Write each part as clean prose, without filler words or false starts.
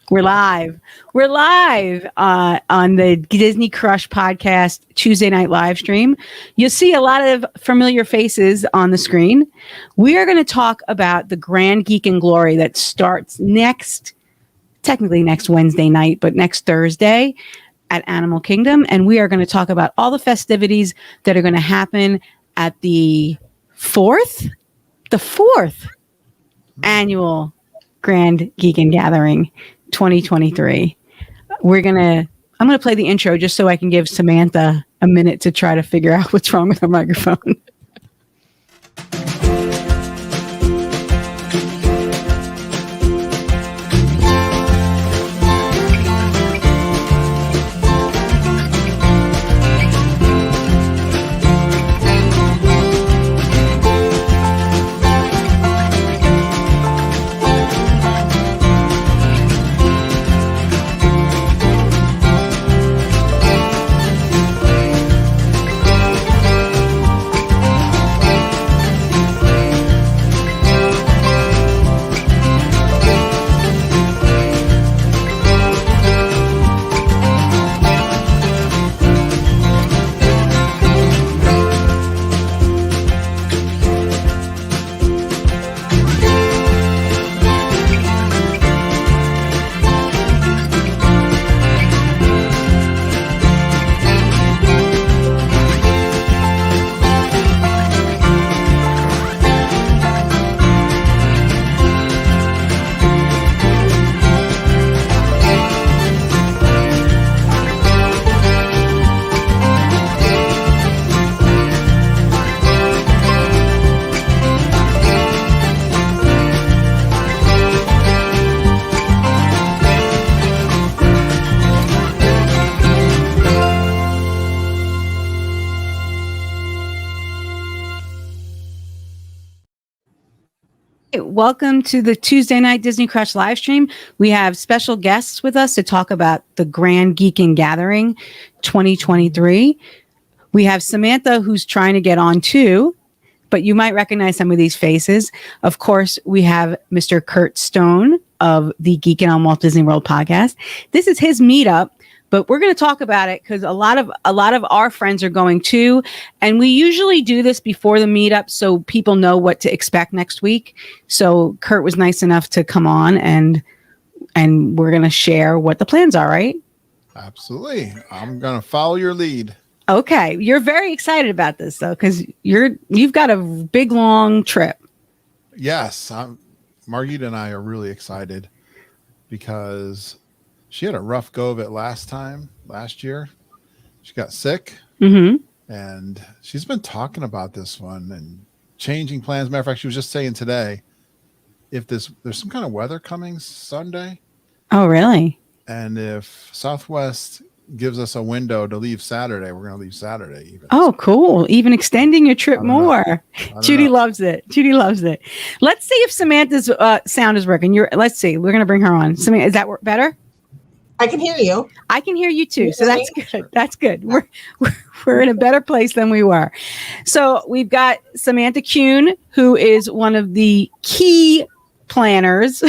We're live. We're live on the Disney Crush podcast Tuesday night live stream. You'll see a lot of familiar faces on the screen. We are going to talk about the Grand Geekin Glory that starts technically next Wednesday night, but next Thursday at Animal Kingdom. And we are going to talk about all the festivities that are going to happen at the fourth annual Grand Geekin Gathering 2023. I'm going to play the intro just so I can give Samantha a minute to try to figure out what's wrong with her microphone. Welcome to the Tuesday night Disney Crush live stream. We have special guests with us to talk about the Grand Geekin Gathering 2023. We have Samantha, who's trying to get on too, but you might recognize some of these faces. Of course, we have Mr. Curt Stone of the Geekin on Walt Disney World podcast. This is his meetup, but we're going to talk about it because a lot of our friends are going too. And we usually do this before the meetup so people know what to expect next week. So Curt was nice enough to come on and we're going to share what the plans are, right? Absolutely. I'm going to follow your lead. Okay. You're very excited about this though, because you've got a big, long trip. Yes. Margita and I are really excited because she had a rough go of it last year. She got sick, and she's been talking about this one and changing plans. Matter of fact, she was just saying today, if there's some kind of weather coming Sunday. Oh, really? And if Southwest gives us a window to leave Saturday, we're going to leave Saturday even. Oh, cool. Even extending your trip more. Judy loves it. Let's see if Samantha's sound is working. Let's see. We're going to bring her on. Samantha, is that better? I can hear you. I can hear you too. So that's good. That's good. We're in a better place than we were. So we've got Samantha Kuhn, who is one of the key planners,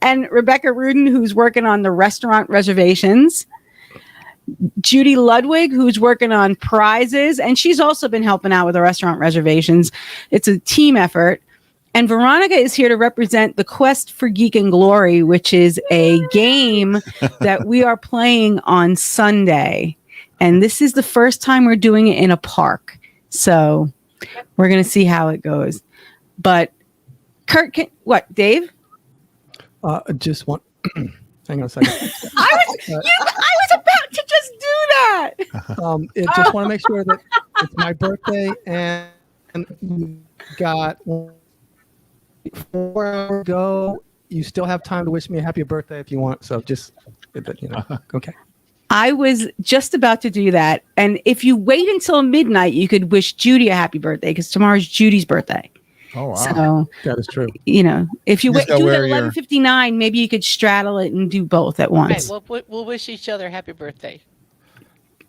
and Rebecca Rudin, who's working on the restaurant reservations. Judy Ludwig, who's working on prizes, and she's also been helping out with the restaurant reservations. It's a team effort. And Veronica is here to represent the Quest for Geekin Glory, which is a game that we are playing on Sunday. And this is the first time we're doing it in a park. So we're going to see how it goes. But Curt, Dave? Just one. Hang on a second. I was about to just do that. Just want to make sure that it's my birthday and we got 4 hours ago. You still have time to wish me a happy birthday if you want. So just, okay. I was just about to do that. And if you wait until midnight, you could wish Judy a happy birthday because tomorrow's Judy's birthday. Oh, wow. So that is true. If you do it at 11:59, maybe you could straddle it and do both at once. Right, we'll wish each other happy birthday.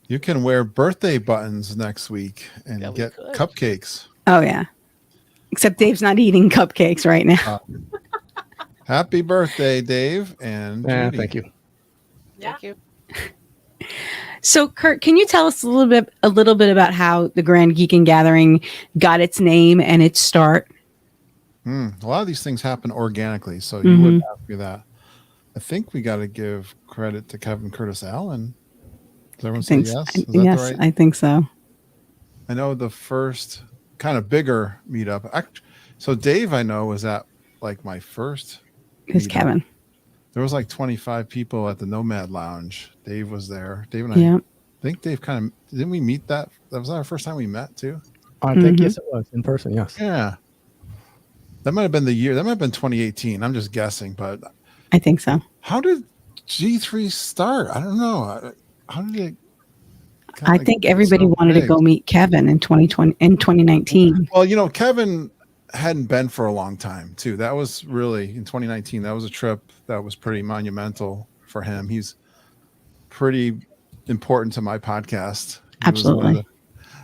You can wear birthday buttons next week and get cupcakes. Oh, yeah. Except Dave's not eating cupcakes right now. Happy birthday, Dave and Judy. Thank you. Thank you. So, Curt, can you tell us a little bit about how the Grand Geekin Gathering got its name and its start? A lot of these things happen organically, so you would ask me that. I think we got to give credit to Kevin Curtis Allen. Does everyone say yes? Is that yes, right? I think so. I know the first kind of bigger meetup. So Dave, I know, was at like my first. Who's Kevin? There was like 25 people at the Nomad Lounge. Dave was there. Dave and I think Dave kind of, didn't we meet that? That was our first time we met too? I think, yes, it was in person. Yes. Yeah. That might have been the year. That might have been 2018. I'm just guessing, but I think so. How did G3 start? I don't know. How did it? I think everybody wanted to go meet Kevin in 2019. Well, Kevin hadn't been for a long time too. That was really in 2019. That was a trip that was pretty monumental for him. He's pretty important to my podcast. He Absolutely. was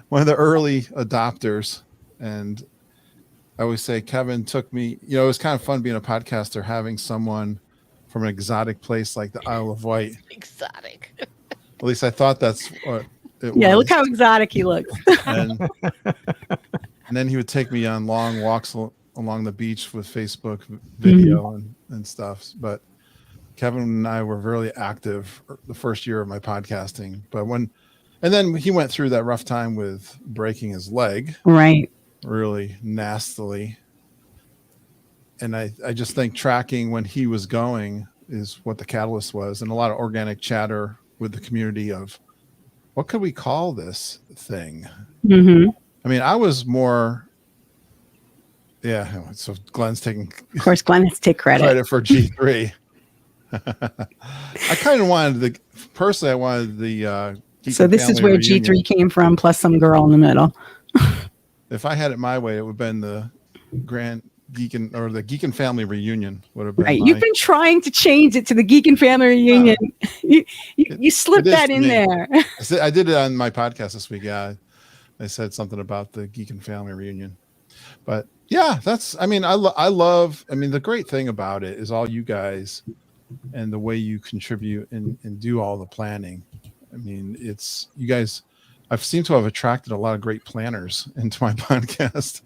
one of the early adopters. And I always say Kevin took me, it was kind of fun being a podcaster, having someone from an exotic place like the Isle of Wight. Exotic. At least I thought that's what it was. Yeah, look how exotic he looks. And then he would take me on long walks along the beach with Facebook video and stuff. But Kevin and I were really active the first year of my podcasting. And then he went through that rough time with breaking his leg. Right. Really nastily. And I just think tracking when he was going is what the catalyst was, and a lot of organic chatter with the community of what could we call this thing? I mean, I was more, so Glenn's taking, of course, Glenn has to take credit for G3. I kind of wanted I wanted the so this is where reunion. G3 came from, plus some girl in the middle. If I had it my way, it would have been the Grand Geekin, or the Geekin family reunion would have been. Right. You've been trying to change it to the Geekin family reunion. You slipped that in there. I did it on my podcast this week. Yeah. I said something about the Geekin family reunion. But yeah, I love, the great thing about it is all you guys and the way you contribute and do all the planning. I mean, it's you guys, I've seemed to have attracted a lot of great planners into my podcast,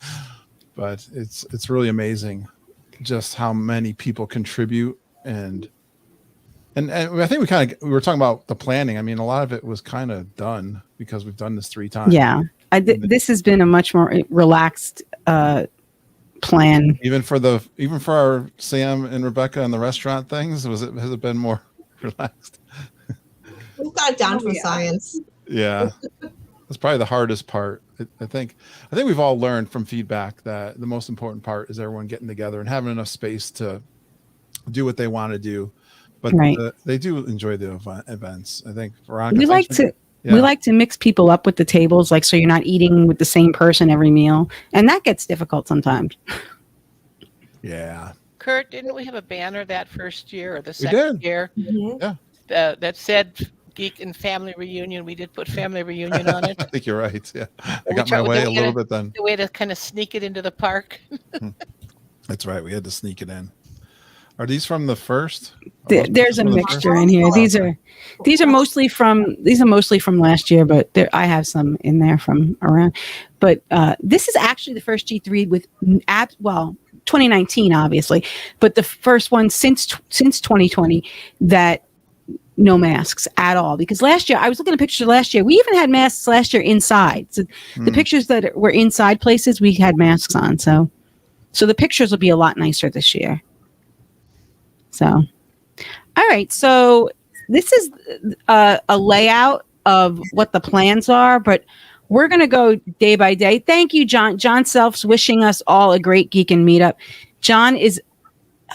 but it's really amazing just how many people contribute and I think we were talking about the planning. I mean, a lot of it was kind of done because we've done this 3 times. Yeah. This has been a much more relaxed plan. Even for our Sam and Rebecca and the restaurant things, has it been more relaxed? We've got it down to a science. Yeah. That's probably the hardest part. I think we've all learned from feedback that the most important part is everyone getting together and having enough space to do what they want to do. But they do enjoy the events. I think Veronica, we like to mix people up with the tables, like so you're not eating with the same person every meal, and that gets difficult sometimes. Yeah. Curt, didn't we have a banner that first year or the second year? Yeah. That said Geekin family reunion. We did put family reunion on it. I think you're right. Yeah. I got my way a little bit then. The way to kind of sneak it into the park. That's right. We had to sneak it in. Are these from the first? There's a mixture in here. These are mostly from last year, but I have some in there from around. But this is actually the first G3 with 2019, obviously, but the first one since 2020 that no masks at all. Because last year, I was looking at pictures last year. We even had masks last year inside. So the pictures that were inside places, we had masks on. So the pictures will be a lot nicer this year. So, all right. So this is a layout of what the plans are, but we're going to go day by day. Thank you, John. John Self's wishing us all a great Geekin meetup. John is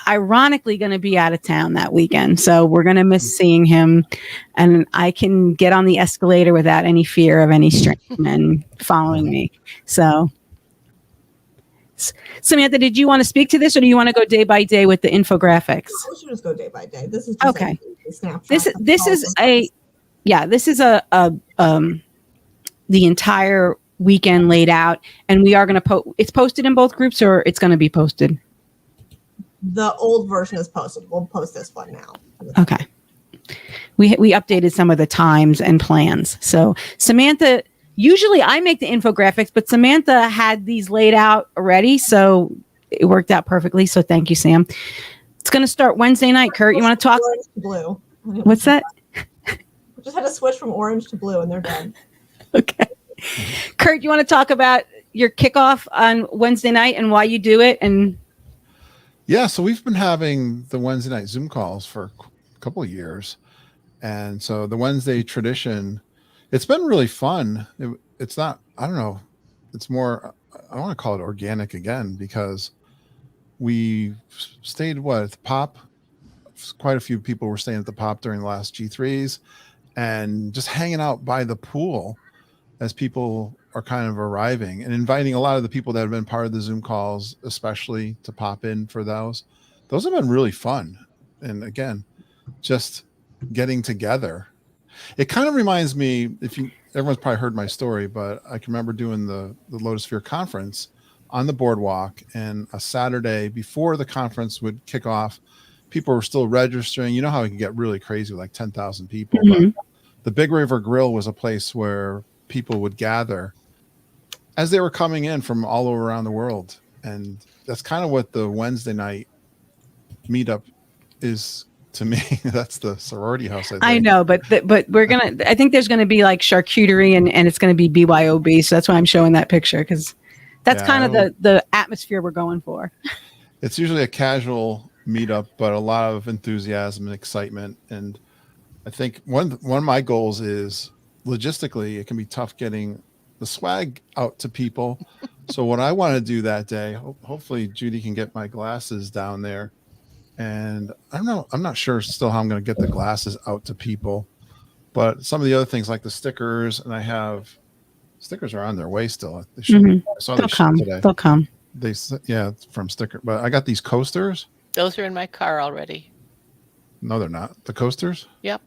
ironically going to be out of town that weekend, so we're going to miss seeing him, and I can get on the escalator without any fear of any strange men following me. So Samantha, did you want to speak to this, or do you want to go day by day with the infographics? We should just go day by day. This is just okay. A snapshot. This is the entire weekend laid out, and we are going to it's posted in both groups, or it's going to be posted. the old version is posted. We'll post this one now. Okay. We updated some of the times and plans. So Samantha, usually I make the infographics, but Samantha had these laid out already. So it worked out perfectly. So thank you, Sam. It's going to start Wednesday night. Kurt, you want to talk? Orange to blue. What's that? We just had to switch from orange to blue and they're done. Okay. Kurt, you want to talk about your kickoff on Wednesday night and why you do it? And yeah, so we've been having the Wednesday night Zoom calls for a couple of years. And so the Wednesday tradition, it's been really fun. It's not, I don't know, it's more, I want to call it organic again, because we stayed at the Pop. Quite a few people were staying at the Pop during the last G3s and just hanging out by the pool as people are kind of arriving, and inviting a lot of the people that have been part of the Zoom calls, especially, to pop in for those. Those have been really fun. And again, just getting together. It kind of reminds me, everyone's probably heard my story, but I can remember doing the Lotus Sphere conference on the boardwalk, and a Saturday before the conference would kick off, people were still registering. You know how it can get really crazy with like 10,000 people. Mm-hmm. But the Big River Grill was a place where people would gather as they were coming in from all over around the world. And that's kind of what the Wednesday night meetup is to me. That's the sorority house. I know, but we're going to, I think there's going to be like charcuterie and it's going to be BYOB. So that's why I'm showing that picture, because that's kind of the atmosphere we're going for. It's usually a casual meetup, but a lot of enthusiasm and excitement. And I think one of my goals is, logistically, it can be tough getting the swag out to people. So what I want to do that day, hopefully Judy can get my glasses down there. And I'm not sure still how I'm going to get the glasses out to people, but some of the other things like the stickers, and I have stickers are on their way still. They should, I saw They'll come today. They'll come. From sticker, but I got these coasters. Those are in my car already. No, they're not. The coasters? Yep.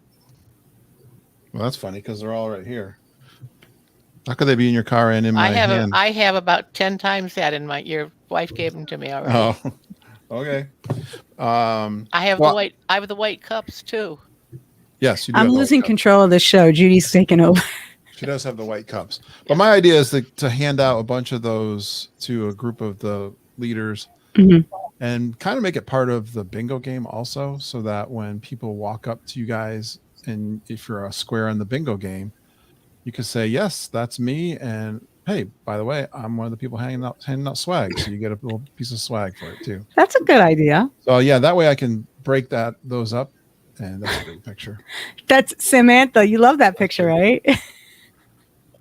Well, that's funny because they're all right here. How could they be in your car and in my hand? I have about 10 times that in my. Your wife gave them to me already. Oh, okay. I have the white cups too. Yes, you do. I'm losing control of the show. Judy's taking over. She does have the white cups. But my idea is to hand out a bunch of those to a group of the leaders, and kind of make it part of the bingo game also, so that when people walk up to you guys, and if you're a square in the bingo game, you could say, yes, that's me. And hey, by the way, I'm one of the people handing out swag. So you get a little piece of swag for it too. That's a good idea. So yeah, that way I can break those up. And that's a great picture. That's Samantha. You love that picture, right?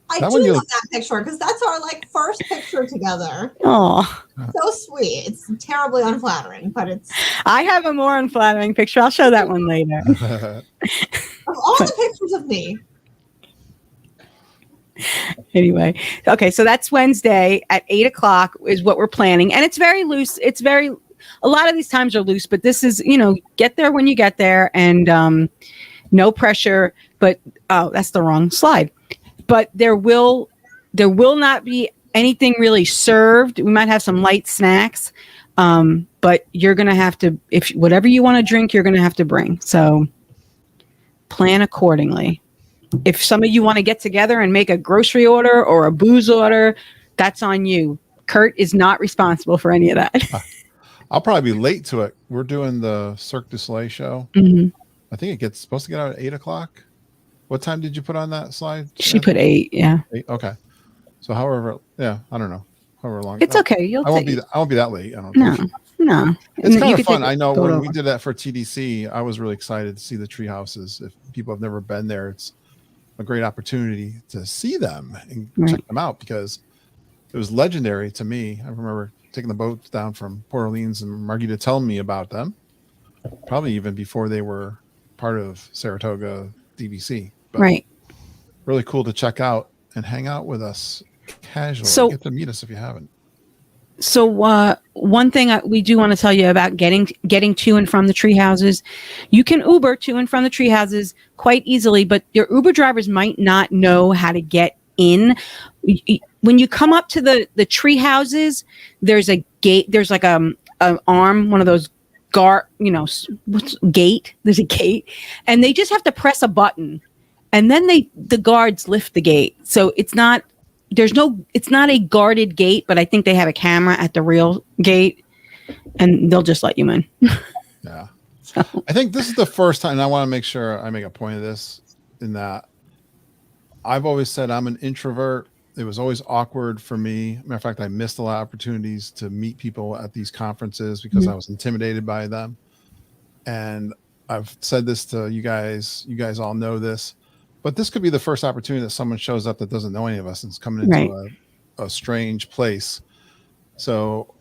I do love that picture because that's our first picture together. Oh, so sweet. It's terribly unflattering, but it's. I have a more unflattering picture. I'll show that one later. Of all the pictures of me. Anyway, okay, so that's Wednesday at 8:00 is what we're planning, and it's very loose. A lot of these times are loose, but this is, get there when you get there, and no pressure. But that's the wrong slide. But there will not be anything really served. We might have some light snacks, but you're gonna have to, if whatever you want to drink, you're gonna have to bring. So plan accordingly. If some of you want to get together and make a grocery order or a booze order, that's on you. Curt is not responsible for any of that. I'll probably be late to it. We're doing the Cirque du Soleil show. I think it's supposed to get out at 8:00. What time did you put on that slide? She put 8. Yeah. 8, okay. So however, I don't know. However long. It's okay. I won't be that late. I don't think. No. It's kind of fun. I know when we did that for TDC, I was really excited to see the tree houses. If people have never been there, it's a great opportunity to see them and check them out, because it was legendary to me. I remember taking the boat down from Port Orleans and Margita telling me about them, probably even before they were part of Saratoga DVC. But really cool to check out and hang out with us casually. So, get to meet us if you haven't. So one thing we do want to tell you about getting to and from the tree houses. You can Uber to and from the tree houses quite easily, but your Uber drivers might not know how to get in. When you come up to the tree houses, there's a gate. There's like an arm, one of those guard, what's gate? There's a gate, and they just have to press a button, and then the guards lift the gate. So it's not a guarded gate, but I think they have a camera at the real gate, and they'll just let you in. Yeah. So. I think this is the first time, and I want to make sure I make a point of this, in that I've always said I'm an introvert. It was always awkward for me. Matter of fact, I missed a lot of opportunities to meet people at these conferences because I was intimidated by them. And I've said this to you guys. You guys all know this. But this could be the first opportunity that someone shows up that doesn't know any of us and is coming into a strange place. So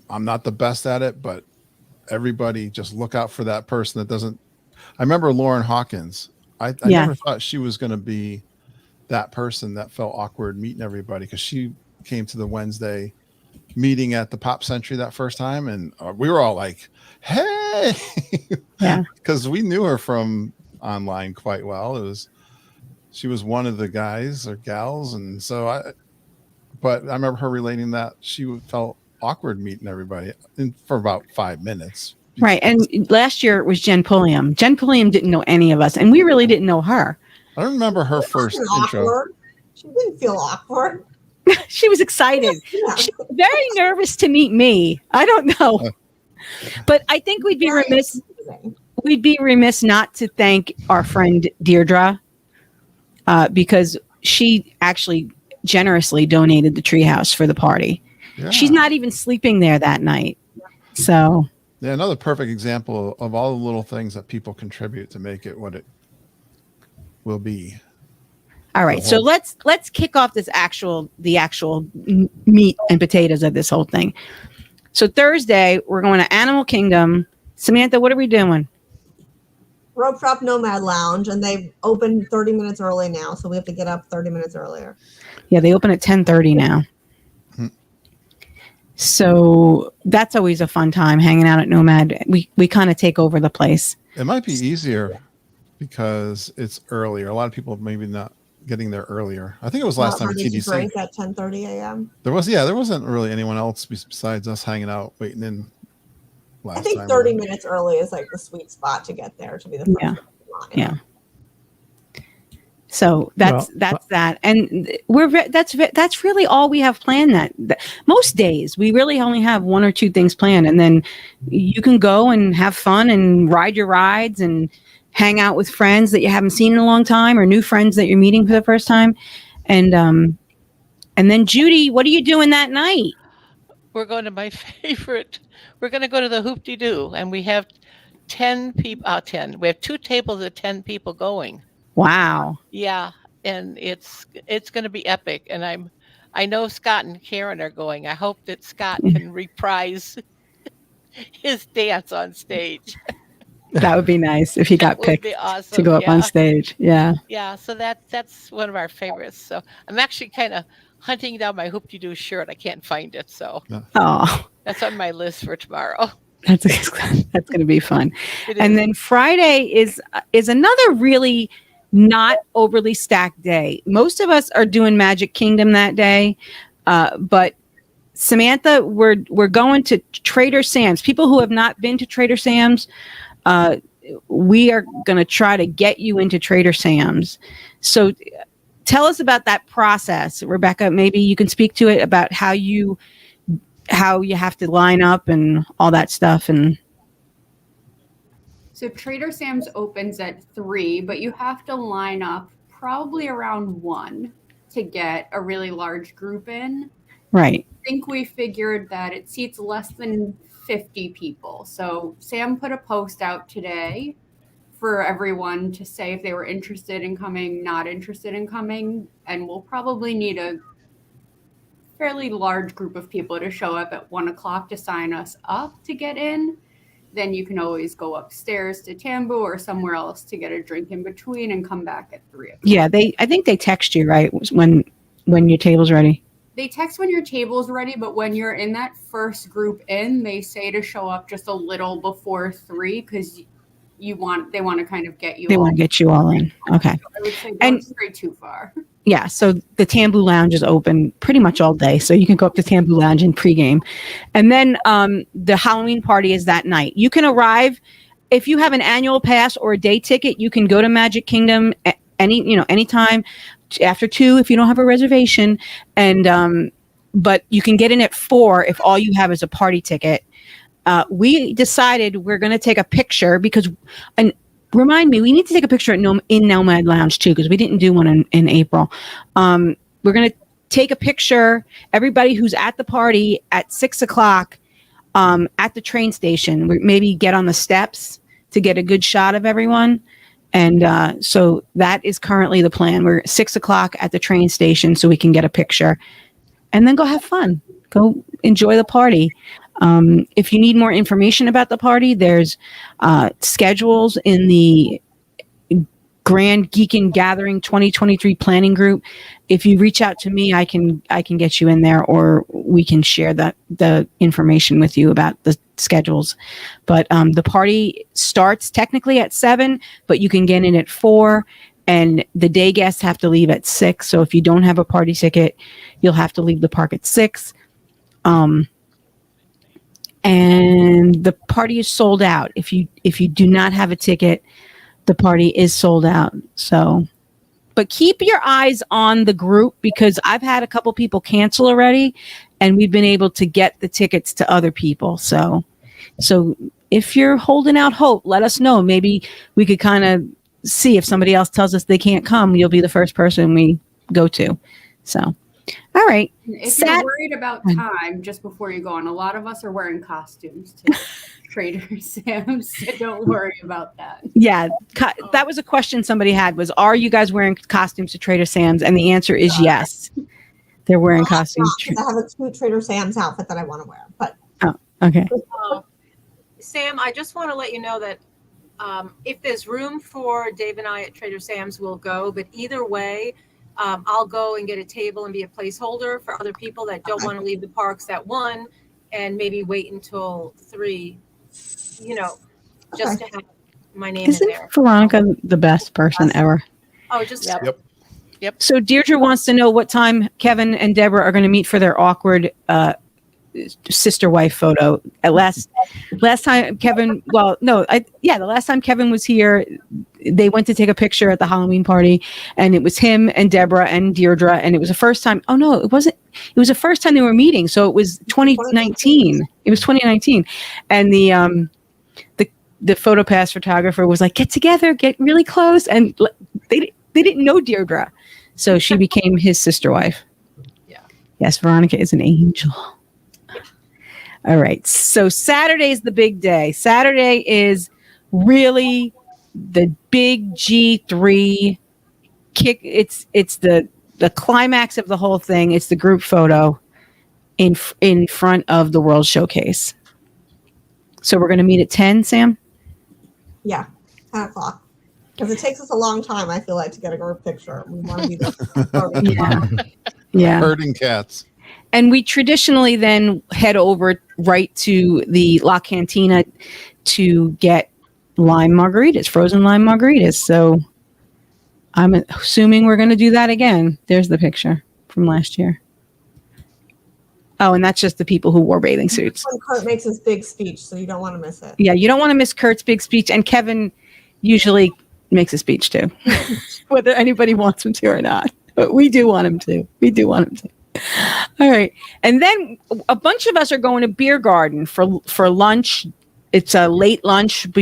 I'm not the best at it, but everybody just look out for that person that doesn't. I remember Lauren Hawkins. I never thought she was going to be that person that felt awkward meeting everybody, because she came to the Wednesday meeting at the Pop Century that first time, and we were all like, hey, because we knew her from online quite well. She was one of the guys or gals, and so but I remember her relating that she felt awkward meeting everybody for about 5 minutes. Right. And last year it was Jen Pulliam. Jen Pulliam didn't know any of us, and we really didn't know her. I don't remember her first intro. She didn't feel awkward. She was excited. Yeah. She was very nervous to meet me. I don't know. But I think we'd be remiss. We'd be remiss not to thank our friend Deirdre, because she actually generously donated the treehouse for the party. Yeah. She's not even sleeping there that night. So yeah, another perfect example of all the little things that people contribute to make it what it will be. All right, so let's kick off the actual meat and potatoes of this whole thing. So Thursday we're going to Animal Kingdom. Samantha, what are we doing? Rope Drop Nomad Lounge, and they open 30 minutes early now, so we have to get up 30 minutes earlier. Yeah, they open at 10:30 now. So that's always a fun time, hanging out at Nomad. We kind of take over the place. It might be easier because it's earlier. A lot of people maybe not getting there earlier. I think it was last time at TDC. Break at 10:30 a.m. There wasn't really anyone else besides us hanging out waiting in. I think 30 minutes early is like the sweet spot to get there, to be the first one in line. Yeah. So that's that, and that's really all we have planned. That most days we really only have one or two things planned, and then you can go and have fun and ride your rides and hang out with friends that you haven't seen in a long time, or new friends that you're meeting for the first time, and then Judy, what are you doing that night? We're going to my favorite. We're going to go to the Hoop-de-Doo, and we have 10 people. 10. We have 2 tables of 10 people going. Wow. Yeah, and it's going to be epic, and I know Scott and Karen are going. I hope that Scott can reprise his dance on stage. That would be nice if he got picked to go up on stage. Yeah. Yeah, so that's one of our favorites. So I'm actually kind of hunting down my Hoop-de-Doo shirt. I can't find it, so that's on my list for tomorrow. That's going to be fun. And then Friday is another really not overly stacked day. Most of us are doing Magic Kingdom that day, but Samantha, we're going to Trader Sam's. People who have not been to Trader Sam's, we are going to try to get you into Trader Sam's. So tell us about that process, Rebecca. Maybe you can speak to it about how you have to line up and all that stuff. And so Trader Sam's opens at 3, but you have to line up probably around 1 to get a really large group in. Right. I think we figured that it seats less than 50 people. So Sam put a post out today for everyone to say if they were interested in coming, not interested in coming, and we'll probably need a fairly large group of people to show up at 1:00 to sign us up to get in. Then you can always go upstairs to Tambu or somewhere else to get a drink in between and come back at 3:00. Yeah, I think they text you, right, when your table's ready. They text when your table's ready, but when you're in that first group in, they say to show up just a little before 3, because they want to kind of get you. They want to get you all in. Okay. I would say And- don't stray too far. Yeah, so the Tambu Lounge is open pretty much all day. So you can go up to Tambu Lounge and pregame. And then the Halloween party is that night. You can arrive if you have an annual pass or a day ticket, you can go to Magic Kingdom anytime after 2 if you don't have a reservation. And but you can get in at 4 if all you have is a party ticket. We decided we're going to take a picture and remind me, we need to take a picture in Nomad Lounge too, because we didn't do one in April. We're going to take a picture, everybody who's at the party at 6:00 at the train station. Maybe get on the steps to get a good shot of everyone. And so that is currently the plan. We're 6:00 at the train station so we can get a picture and then go have fun. Go enjoy the party. If you need more information about the party, there's schedules in the Grand Geekin Gathering 2023 planning group. If you reach out to me, I can get you in there, or we can share the information with you about the schedules. But the party starts technically at 7, but you can get in at 4, and the day guests have to leave at 6. So if you don't have a party ticket, you'll have to leave the park at 6. And the party is sold out. If you do not have a ticket, the party is sold out. So, but keep your eyes on the group, because I've had a couple people cancel already, and we've been able to get the tickets to other people. So if you're holding out hope, let us know. Maybe we could kind of see if somebody else tells us they can't come, you'll be the first person we go to. So, all right. If you're worried about time, just before you go on, a lot of us are wearing costumes to Trader Sam's, so don't worry about that. Yeah, that was a question somebody had, was, are you guys wearing costumes to Trader Sam's? And the answer is yes. They're wearing costumes. I have a cute Trader Sam's outfit that I want to wear. But okay. Sam, I just want to let you know that if there's room for Dave and I at Trader Sam's, we'll go. But either way, I'll go and get a table and be a placeholder for other people that don't want to leave the parks at 1 and maybe wait until 3, just to have my name in there. Isn't Veronica the best person ever? Oh, just Yep. So Deirdre wants to know what time Kevin and Deborah are going to meet for their awkward sister wife photo. Last time Kevin, the last time Kevin was here, they went to take a picture at the Halloween party, and it was him and Deborah and Deirdre, and it was the first time. Oh no, it wasn't. It was the first time they were meeting, so it was 2019. It was 2019, and the PhotoPass photographer was like, "Get together, get really close," and they didn't know Deirdre, so she became his sister wife. Yeah. Yes, Veronica is an angel. All right. So Saturday is the big day. Saturday is really the big G3 kick. It's the climax of the whole thing. It's the group photo in front of the World Showcase. So we're going to meet at 10, Sam? yeah, 10:00. Because it takes us a long time, I feel like, to get a group picture. We want to be there. Yeah. Herding cats. And we traditionally then head over right to the La Cantina to get frozen lime margaritas. So I'm assuming we're going to do that again. There's the picture from last year. Oh, and that's just the people who wore bathing suits. When Curt makes his big speech, so you don't want to miss it. Yeah, you don't want to miss Kurt's big speech. And Kevin usually makes a speech too, whether anybody wants him to or not. But we do want him to. All right. And then a bunch of us are going to Beer Garden for lunch. It's a late lunch. What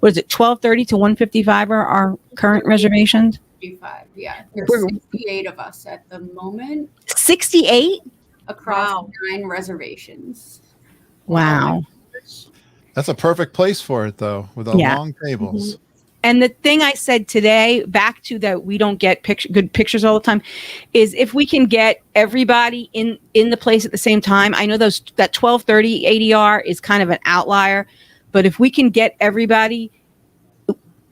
is it, 12:30 to 1:55 are our current reservations? 55, yeah. There's 68 of us at the moment. 68? Across 9 reservations. Wow. That's a perfect place for it, though, with the long tables. Mm-hmm. And the thing I said today, back to that we don't get good pictures all the time, is if we can get everybody in the place at the same time. I know that 12:30 ADR is kind of an outlier, but if we can get everybody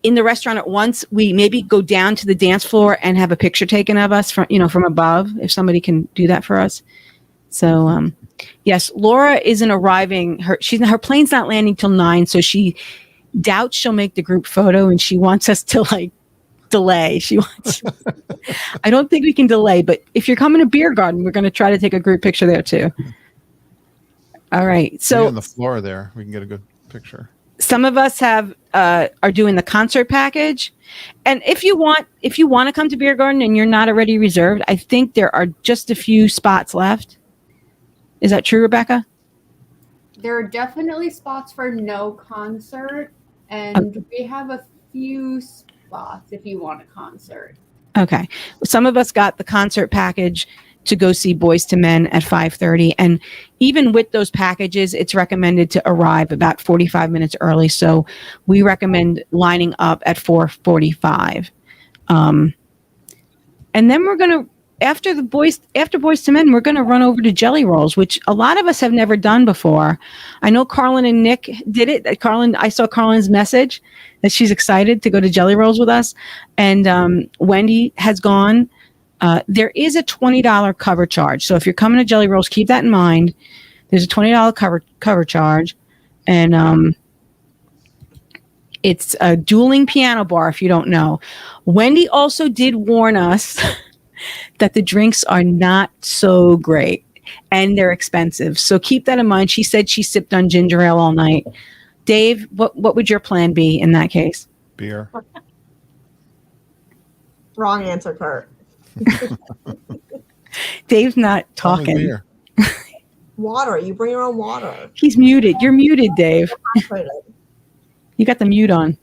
in the restaurant at once, we maybe go down to the dance floor and have a picture taken of us from above, if somebody can do that for us. So yes, Laura isn't arriving. Her plane's not landing till 9, so she doubt she'll make the group photo, and she wants us to like delay. She wants. I don't think we can delay, but if you're coming to Beer Garden, we're going to try to take a group picture there too. All right. So on the floor there, we can get a good picture. some of us have are doing the concert package, and if you want to come to Beer Garden and you're not already reserved, I think there are just a few spots left. Is that true, Rebecca? There are definitely spots for no concert, and we have a few spots if you want a concert. Okay. Some of us got the concert package to go see Boys to Men at 5:30, and even with those packages, it's recommended to arrive about 45 minutes early. So we recommend lining up at 4:45. And then we're going to, after Boys to Men, we're going to run over to Jelly Rolls, which a lot of us have never done before. I know Carlin and Nick did it. I saw Carlin's message that she's excited to go to Jelly Rolls with us. And Wendy has gone. There is a $20 cover charge. So if you're coming to Jelly Rolls, keep that in mind. There's a $20 cover charge. And it's a dueling piano bar, if you don't know. Wendy also did warn us that the drinks are not so great and they're expensive. So keep that in mind. She said she sipped on ginger ale all night. Dave, what would your plan be in that case? Beer. Wrong answer, Curt. Dave's not Only talking. beer. Water. You bring your own water. He's muted. You're muted, Dave. You got the mute on.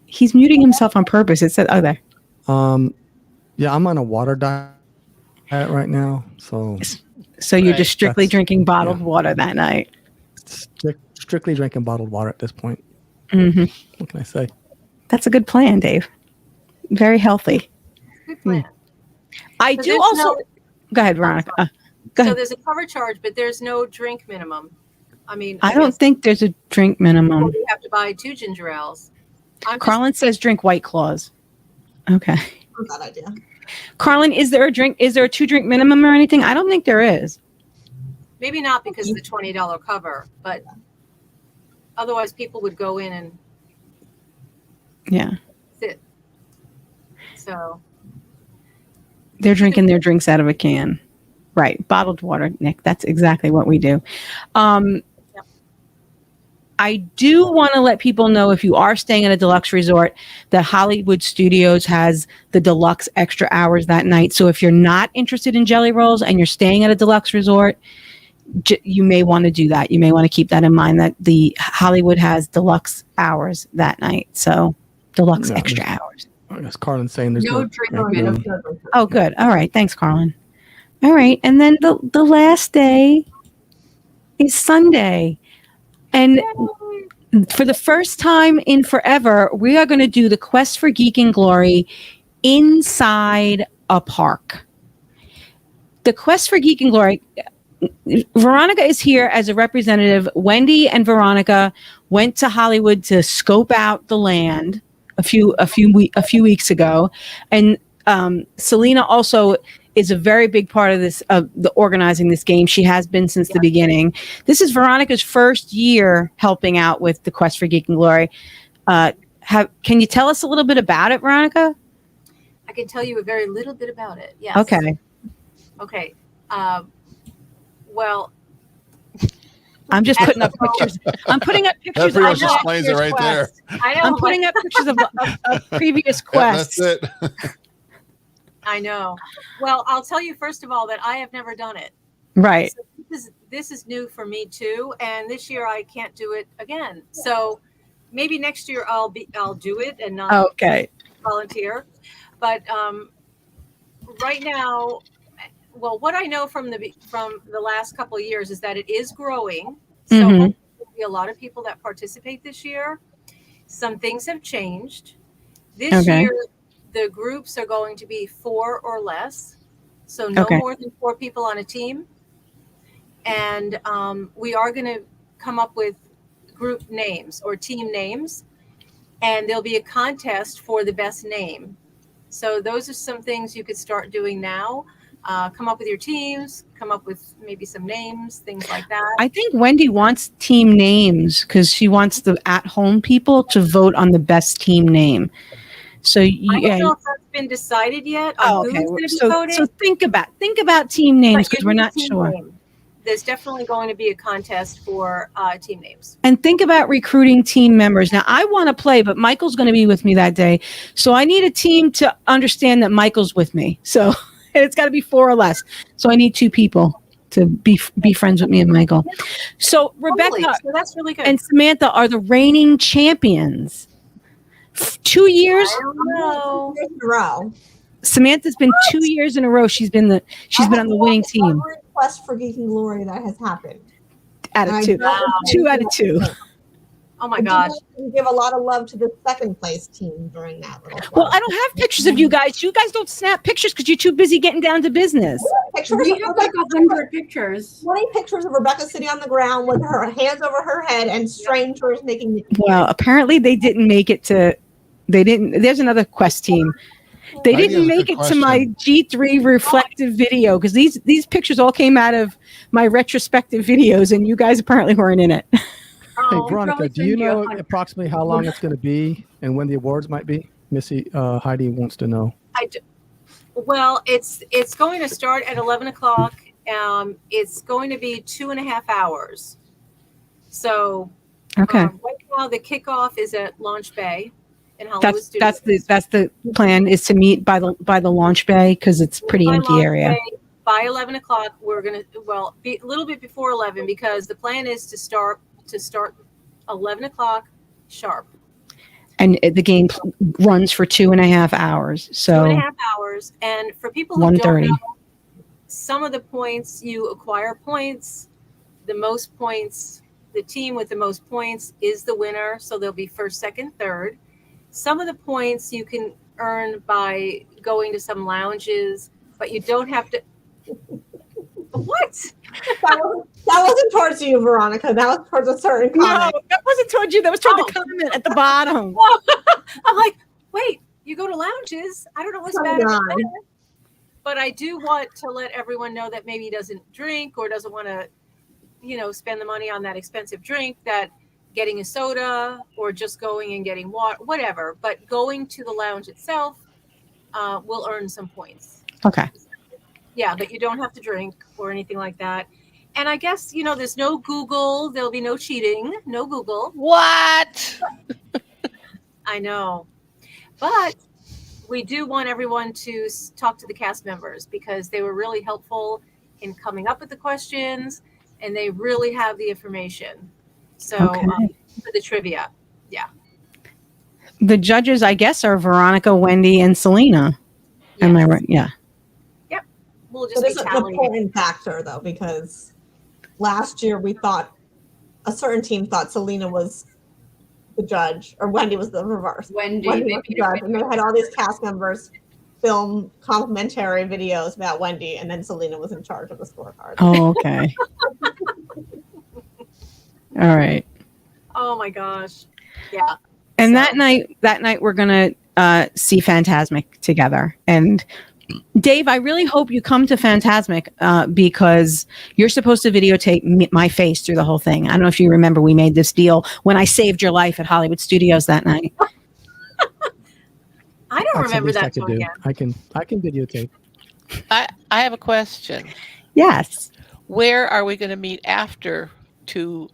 He's muting himself on purpose. It said, oh, there. Yeah, I'm on a water diet right now, so So you're Right. just strictly That's- drinking bottled yeah. water that night. strictly drinking bottled water at this point. Hmm. What can I say? That's a good plan, Dave. Very healthy. Good plan. I So do there's also. no- Go ahead, Veronica. Go So ahead. there's a cover charge, but there's no drink minimum. I mean, I don't guess think there's a drink minimum. you have to buy 2 ginger ales. I'm just- Carlin says drink White Claws. Okay. Bad idea. Carlin, is there a 2-drink minimum or anything? I don't think there is. maybe not because of the $20 cover, but otherwise people would go in and Yeah. sit. So They're drinking their drinks out of a can. Right. Bottled water, Nick. That's exactly what we do. I do want to let people know, if you are staying at a deluxe resort, that Hollywood Studios has the deluxe extra hours that night. So if you're not interested in Jelly Rolls and you're staying at a deluxe resort, you may want to do that. You may want to keep that in mind, that the Hollywood has deluxe hours that night. So deluxe Yeah, extra hours. I guess Carlin's saying there's No no drink drink minimum. minimum. Oh, good. All right. Thanks, Carlin. All right. And then the last day is Sunday. And for the first time in forever, we are going to do the Quest for Geek and Glory inside a park. The Quest for Geek and Glory, Veronica is here as a representative. Wendy and Veronica went to Hollywood to scope out the land a few weeks ago, and Selena also is a very big part of this, of the organizing this game. She has been since the beginning. This is Veronica's first year helping out with the Quest for Geek and Glory. Can you tell us a little bit about it, Veronica? I can tell you a very little bit about it. Yes. Okay. Okay. Well, I'm just putting up pictures. I'm putting up That pictures. pretty of much last explains it year's right there. quest. I know. I'm putting up pictures of previous Yeah, quests. that's it. I know. Well, I'll tell you first of all that I have never done it. Right. So this is new for me too, and this year I can't do it again. So maybe next year I'll do it and not Okay. volunteer. But right now, well, what I know from the last couple of years is that it is growing. So Mhm. there'll be a lot of people that participate this year. Some things have changed. This Okay. year, the groups are going to be 4 or less. So no Okay. more than 4 people on a team. And we are going to come up with group names or team names. And there'll be a contest for the best name. So those are some things you could start doing now. Come up with your teams, come up with maybe some names, things like that. I think Wendy wants team names because she wants the at-home people to vote on the best team name. So I don't know if that's been decided yet on who's going to be voting. So think about team names But because you we're need a not team sure. name. There's definitely going to be a contest for team names. And think about recruiting team members. Now, I want to play, but Michael's going to be with me that day. So I need a team to understand that Michael's with me. So it's got to be 4 or less. So I need 2 people to be friends with me and Michael. So Rebecca So that's really good. and Samantha are the reigning champions. 2 years? I don't know. In a row. Samantha's been 2 years in a row. She's been on the winning team. One request for Geekin Glory that has happened. Out of And 2. Wow. 2 out of 2. Oh my gosh. We give a lot of love to the second place team during that little. Well, I don't have pictures of you guys. You guys don't snap pictures because you're too busy getting down to business. Pictures We of have like 100 pictures. 20 pictures of Rebecca sitting on the ground with her hands over her head and strangers making. Well, apparently they didn't make it to. They didn't. There's another Quest team. They Heidi didn't has a make good it to my G3 reflective video because these pictures all came out of my retrospective videos, and you guys apparently weren't in it. Hey, Oh, Veronica, probably do you send you know 100. approximately how long it's going to be and when the awards might be? Missy, Heidi wants to know. Well, it's going to start at 11 o'clock. It's going to be 2.5 hours. So Okay, right now the kickoff is at Launch Bay in Hollywood that's Studios. that's the plan is to meet by the launch bay because it's pretty By empty Launch area. Bay, by 11 o'clock, we're going to, be a little bit before 11 because the plan is to start 11 o'clock sharp. And the game runs for 2.5 hours. So 2.5 hours. And for people who don't 1:30. know, some of the points, you acquire points. The most points, the team with the most points is the winner. So they'll be first, second, third. Some of the points you can earn by going to some lounges, but you don't have to. What? That wasn't towards you, Veronica. That was towards a certain no, comment. that wasn't toward you. That was toward Oh. the comment at the bottom. I'm like, wait, you go to lounges? I don't know what's bad about that. But I do want to let everyone know that maybe he doesn't drink or doesn't want to, spend the money on that expensive drink, that getting a soda or just going and getting water, whatever. But going to the lounge itself will earn some points. Okay. Yeah, but you don't have to drink or anything like that. And I guess, there's no Google. There'll be no cheating. No Google. What? I know. But we do want everyone to talk to the cast members because they were really helpful in coming up with the questions and they really have the information. So Okay. for the trivia. The judges, I guess, are Veronica, Wendy, and Selena. Am I Yes. right? Yeah. We'll So just this be is the tallying. important factor, though, because last year we thought a certain team thought Selena was the judge or Wendy was the reverse. Wendy. Wendy was the judge, and they had all these cast members film complimentary videos about Wendy, and then Selena was in charge of the scorecard. Oh, okay. All right. Oh my gosh. Yeah. And So- that night we're gonna see Phantasmic together. And Dave, I really hope you come to Phantasmic because you're supposed to videotape my face through the whole thing. I don't know if you remember, we made this deal when I saved your life at Hollywood Studios that night. I don't That's the remember least I that could one do. again. I can videotape. I have a question. Yes. Where are we going to meet after to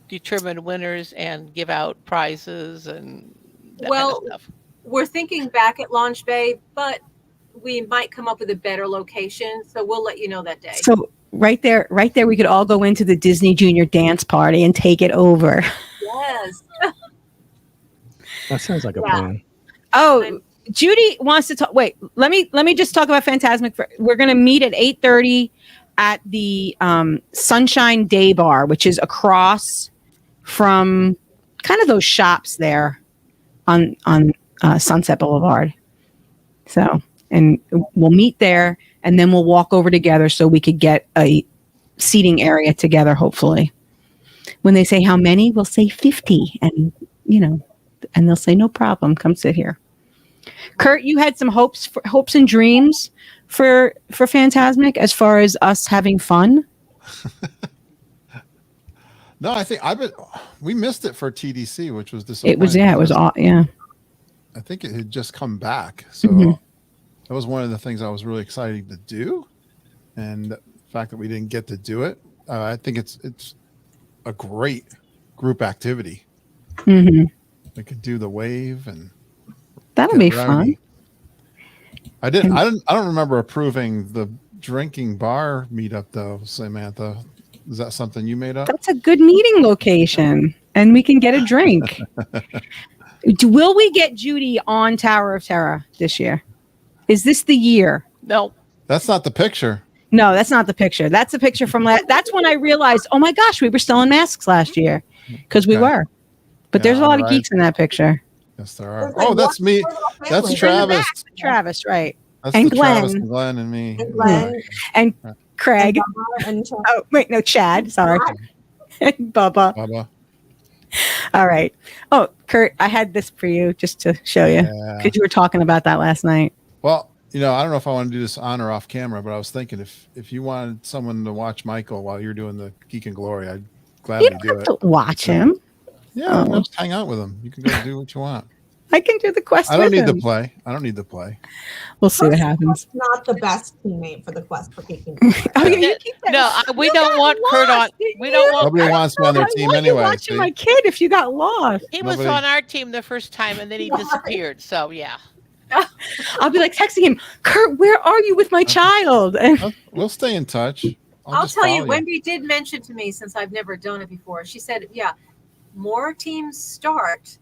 determine winners and give out prizes and that Well, kind of stuff? We're thinking back at Launch Bay, but we might come up with a better location. So we'll let you know that day. So right there, we could all go into the Disney Junior dance party and take it over. Yes. That sounds like a Yeah. plan. Oh, Judy wants to talk. Wait, let me just talk about Phantasmic. We're going to meet at 8:30 at the Sunshine Day Bar, which is across from kind of those shops there on Sunset Boulevard. So, and we'll meet there, and then we'll walk over together so we could get a seating area together. Hopefully, when they say how many, we'll say 50, and and they'll say no problem. Come sit here. Curt, you had some hopes and dreams for Phantasmic as far as us having fun? No, I think we missed it for TDC, which was disappointing. It was yeah. I think it had just come back, so that was one of the things I was really excited to do, and the fact that we didn't get to do it, I think it's a great group activity. We could do the wave, and that'll be fun. I don't remember approving the drinking bar meetup though, Samantha. Is that something you made up? That's a good meeting location, and we can get a drink. Will we get Judy on Tower of Terror this year? Is this the year? No. That's not the picture. No, that's not the picture. That's a picture from that's when I realized, oh my gosh, we were still in masks last year, because we were. But there's a lot of geeks in that picture. Yes, there are. Oh, that's me. That's Travis. Travis, right? That's and Glenn. Travis and Glenn and me. And Glenn. And Craig. And oh, wait, no, Chad. Sorry. And Bubba. All right. Oh, Curt, I had this for you just to show you, because you were talking about that last night. Well, I don't know if I want to do this on or off camera, but I was thinking if you wanted someone to watch Michael while you're doing the Geekin Glory, I'd gladly do it. To watch him. Yeah, we'll just hang out with him. You can go do what you want. I can do the quest. I don't need to play. We'll see what happens. Not the best teammate for the quest for Geekin. Oh, yeah, you keep that. No, we don't want Curt on. We don't want. Nobody wants me on their team anyway. Watching my kid if you got lost. He was on our team the first time, and then he disappeared. So yeah. I'll be like texting him, Curt, where are you with my child? And we'll stay in touch. I'll tell you, Wendy did mention to me, since I've never done it before, she said, yeah, more teams start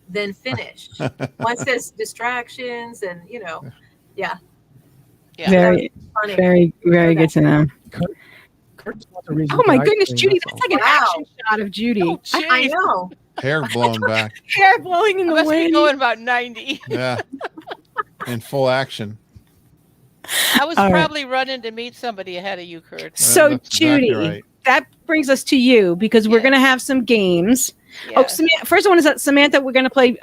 than finish. Once there's distractions and, yeah. Very, very, very good to know. Oh my goodness, Judy, that's like an action shot of Judy. Oh, I know. Hair blowing back. Hair blowing in the wind. Must be going about 90. Yeah. In full action. I was probably running to meet somebody ahead of you, Curt. So Judy, that brings us to you, because we're going to have some games. Yeah. Oh, first one is that Samantha, we're going to play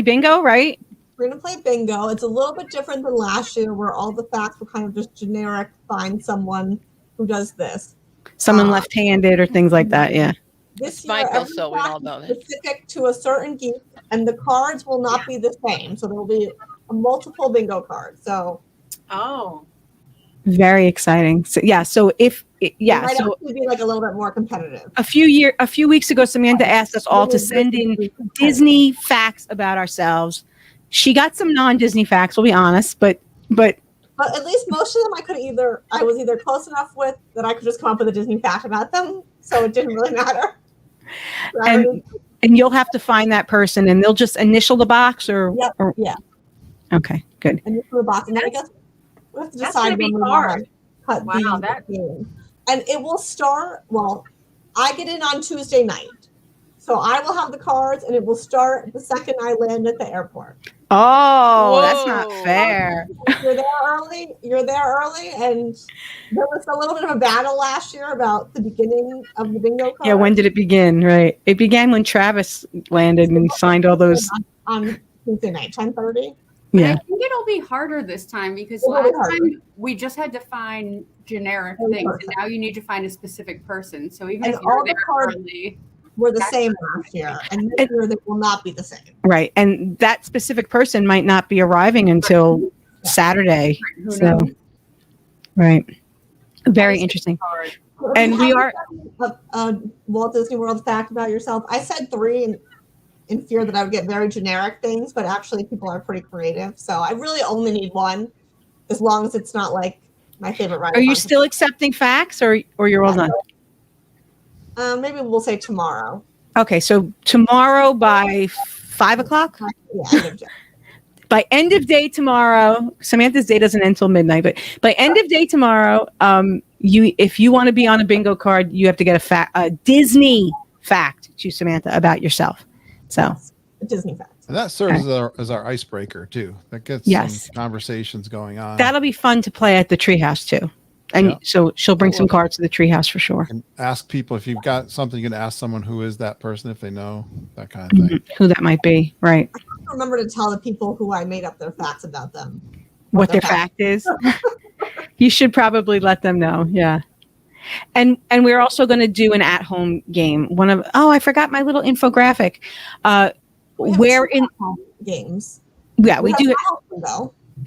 bingo, right? We're going to play bingo. It's a little bit different than last year, where all the facts were kind of just generic, find someone who does this. Someone left-handed or things like that, yeah. This year, Michael, so we all know that. Specific to a certain geek, and the cards will not be the same. So there will be a multiple bingo cards. So, very exciting. So so if it might actually be like a little bit more competitive. A few weeks ago, Samantha asked us all to send in Disney facts about ourselves. She got some non-Disney facts, we'll be honest, but at least most of them I was either close enough with that I could just come up with a Disney fact about them, so it didn't really matter. And you'll have to find that person, and they'll just initial the box, yeah. Okay, good. Initial the box, and then I guess we have to decide when we want to cut the game. And it will start. Well, I get in on Tuesday night, so I will have the cards, and it will start the second I land at the airport. Oh, whoa. That's not fair. You're there early, and there was a little bit of a battle last year about the beginning of the bingo card. Yeah, when did it begin? Right. It began when Travis landed and signed all those. On Tuesday night, 10:30. Yeah. I think it'll be harder this time, because last time we just had to find generic things, and now you need to find a specific person. So even if you're there early, were the same last year, and this year they will not be the same. Right, and that specific person might not be arriving until Saturday. So, right, very interesting. And we are a Walt Disney World fact about yourself. I said 3 in fear that I would get very generic things, but actually people are pretty creative. So I really only need 1, as long as it's not like my favorite writer. Are you still accepting facts, or you're all done? Maybe we'll say tomorrow. Okay, so tomorrow by 5 o'clock? Yeah, by end of day tomorrow, Samantha's day doesn't end until midnight, but by end of day tomorrow, if you want to be on a bingo card, you have to get a Disney fact to Samantha about yourself. So a Disney fact. And that serves as our icebreaker too. That gets some conversations going on. That'll be fun to play at the treehouse too. And so she'll bring some cards to the treehouse for sure. And ask people, if you've got something, you can ask someone who is that person, if they know, that kind of thing. Who that might be, right? I remember to tell the people who I made up their facts about them. what their fact is. You should probably let them know. Yeah. And we're also going to do an at-home game. I forgot my little infographic. Where in games? Yeah, we do.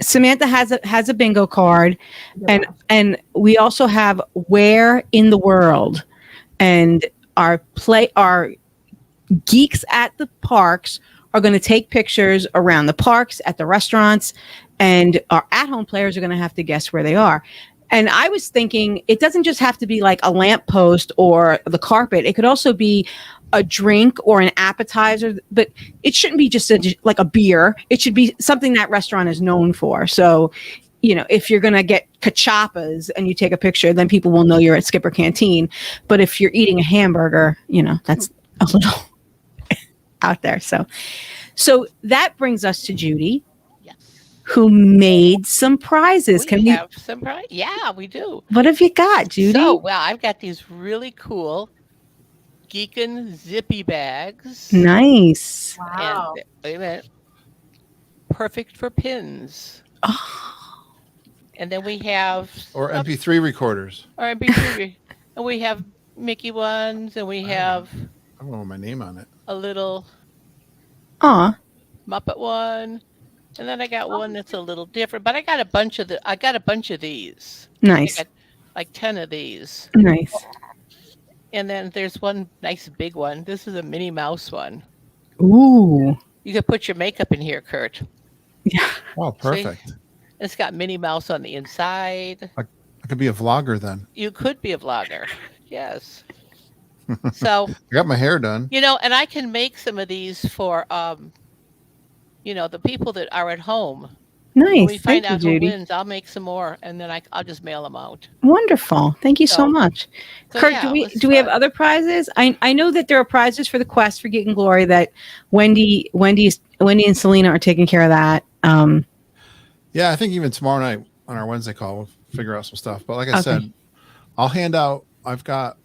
Samantha has a bingo card, and we also have where in the world, and our geeks at the parks are going to take pictures around the parks, at the restaurants, and our at-home players are going to have to guess where they are. And I was thinking it doesn't just have to be like a lamppost or the carpet. It could also be a drink or an appetizer, but it shouldn't be just like a beer. It should be something that restaurant is known for. So, if you're going to get cachapas and you take a picture, then people will know you're at Skipper Canteen. But if you're eating a hamburger, that's a little out there. So that brings us to Judy. Who made some prizes? We have some prizes? Yeah, we do. What have you got, Judy? So, I've got these really cool Geekin zippy bags. Nice. Wow. And, wait a minute. Perfect for pins. Oh. And then we have... Or MP3 recorders. Or MP3. And we have Mickey ones, and we have... I don't know my name on it. A little... Muppet one. And then I got one that's a little different, but I got a bunch of these. Nice. I got like 10 of these. Nice. And then there's one nice big one. This is a Minnie Mouse one. Ooh. You could put your makeup in here, Curt. Yeah. Oh, perfect. See? It's got Minnie Mouse on the inside. I could be a vlogger then. You could be a vlogger. Yes. So I got my hair done. And I can make some of these for the people that are at home. Nice. When we find out Judy. who wins, I'll make some more, and then I'll just mail them out. Wonderful. Thank you so much. Curt, yeah, do we have other prizes? I know that there are prizes for the quest for Geek and Glory that Wendy and Selena are taking care of that. Yeah, I think even tomorrow night on our Wednesday call, we'll figure out some stuff. But like I said, I'll hand out, I've got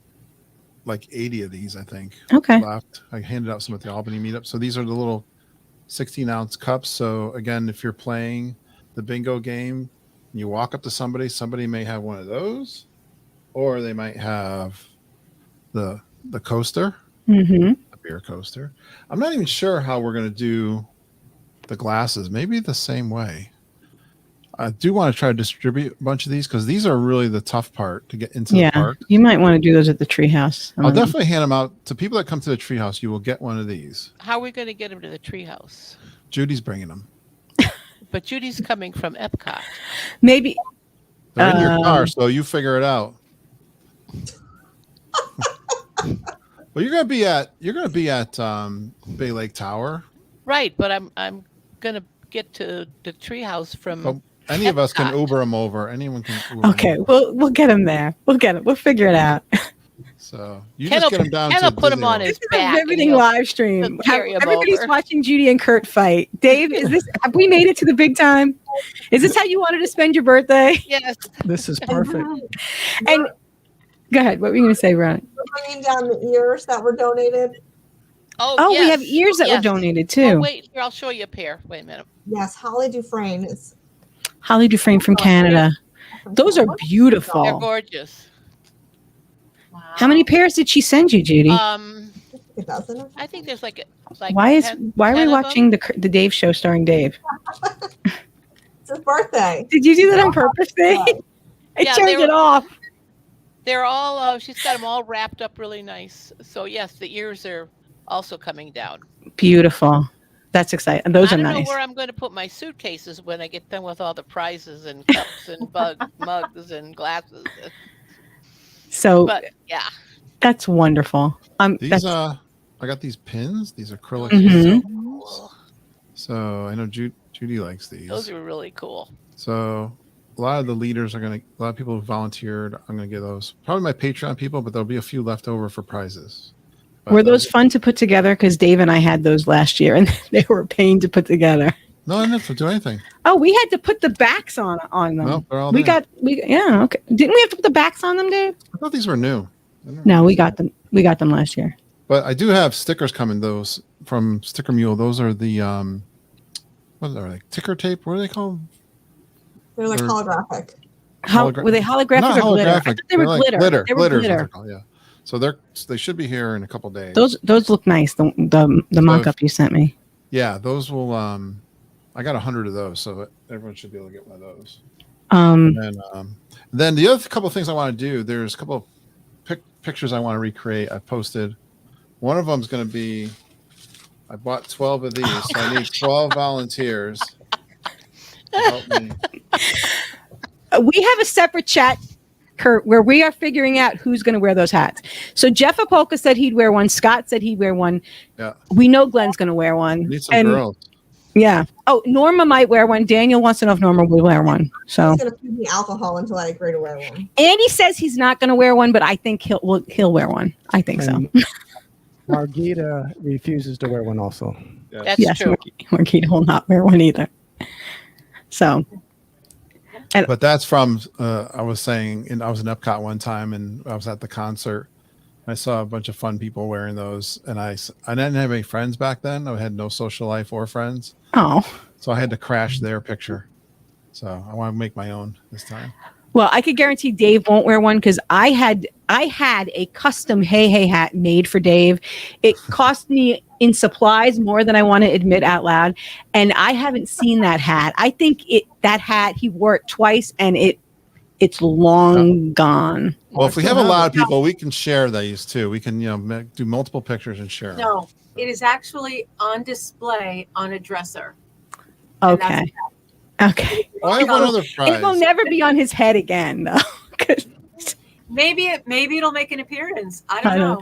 like 80 of these, I think, left. I handed out some at the Albany meetup. So these are the little 16-ounce cups. So again, if you're playing the bingo game, and you walk up to somebody may have one of those, or they might have the coaster, the beer coaster. I'm not even sure how we're going to do the glasses. Maybe the same way. I do want to try to distribute a bunch of these because these are really the tough part to get into the park. You might want to do those at the treehouse. I'll definitely hand them out to people that come to the treehouse. You will get one of these. How are we going to get them to the treehouse? Judy's bringing them. But Judy's coming from Epcot. Maybe they're in your car, so you figure it out. Well, you're gonna be at Bay Lake Tower, right? But I'm gonna get to the treehouse from. Oh, any of us can Uber them over. Anyone can. Uber okay, we'll get him there. We'll get it. We'll figure it out. So you just get him down to Disney put him on his back. Riveting live stream. Everybody's watching Judy and Curt fight. Dave, have we made it to the big time? Is this how you wanted to spend your birthday? Yes. This is perfect. And go ahead. What were you going to say, Ron? We're bringing down the ears that were donated. Oh, yes. We have ears that were donated too. Oh, wait, here, I'll show you a pair. Wait a minute. Yes, Holly Dufresne is. Holly Dufresne from Canada. Those are beautiful. They're gorgeous. Wow. How many pairs did she send you, Judy? A dozen. I think there's like why are we watching the Dave show starring Dave? It's his birthday. Did you do that on purpose, Dave? I turned it off. They're all. She's got them all wrapped up really nice. So yes, the ears are also coming down. Beautiful. That's exciting. Those are nice. I don't know where I'm going to put my suitcases when I get done with all the prizes and cups and mugs and glasses. So, but yeah, that's wonderful. These I got these pins. These acrylic. So I know Judy likes these. Those are really cool. So a lot of the leaders a lot of people who volunteered. I'm gonna get those. Probably my Patreon people, but there'll be a few left over for prizes. But were those fun to put together? Because Dave and I had those last year, and they were a pain to put together. No, I didn't have to do anything. Oh, we had to put the backs on them. No, they're all okay. Didn't we have to put the backs on them, Dave? I thought these were new. No, we got them. We got them last year. But I do have stickers coming. Those from Sticker Mule. Those are the what are they? Ticker tape. What are they called? They're like holographic. Were they holographic Not or glitter? I holographic. thought they were They're like glitter. glitter. They were Glitter is what glitter. they're called, yeah. So they should be here in a couple days. Those look nice. The mock-up you sent me. Yeah, those will. I got 100 of those, so everyone should be able to get one of those. And then the other couple of things I want to do. There's a couple of pictures I want to recreate. I posted. One of them is going to be. I bought 12 of these, so I need 12 volunteers to help me. We have a separate chat, Curt, where we are figuring out who's going to wear those hats. So Jeff Apolka said he'd wear one. Scott said he'd wear one. Yeah. We know Glenn's going to wear one. Need some girls. Yeah. Oh, Norma might wear one. Daniel wants to know if Norma will wear one. So He's going to feed me alcohol until I agree to wear one. Andy says he's not going to wear one, but I think he'll wear one. I think so. Margita refuses to wear one also. That's true. Margita will not wear one either. So. But that's from, I was saying, I was in Epcot one time and I was at the concert. I saw a bunch of fun people wearing those. And I didn't have any friends back then. I had no social life or friends. Oh. So I had to crash their picture. So I want to make my own this time. Well, I could guarantee Dave won't wear one because I had a custom Hey hat made for Dave. It cost me in supplies more than I want to admit out loud, and I haven't seen that hat. I think that hat he wore it twice, and it's long gone. Well, if we have a lot of people, we can share these too. We can do multiple pictures and share. No, it is actually on display on a dresser. Okay. Okay. Well, I have one other prize. It will never be on his head again, though. Maybe it'll make an appearance. I don't know.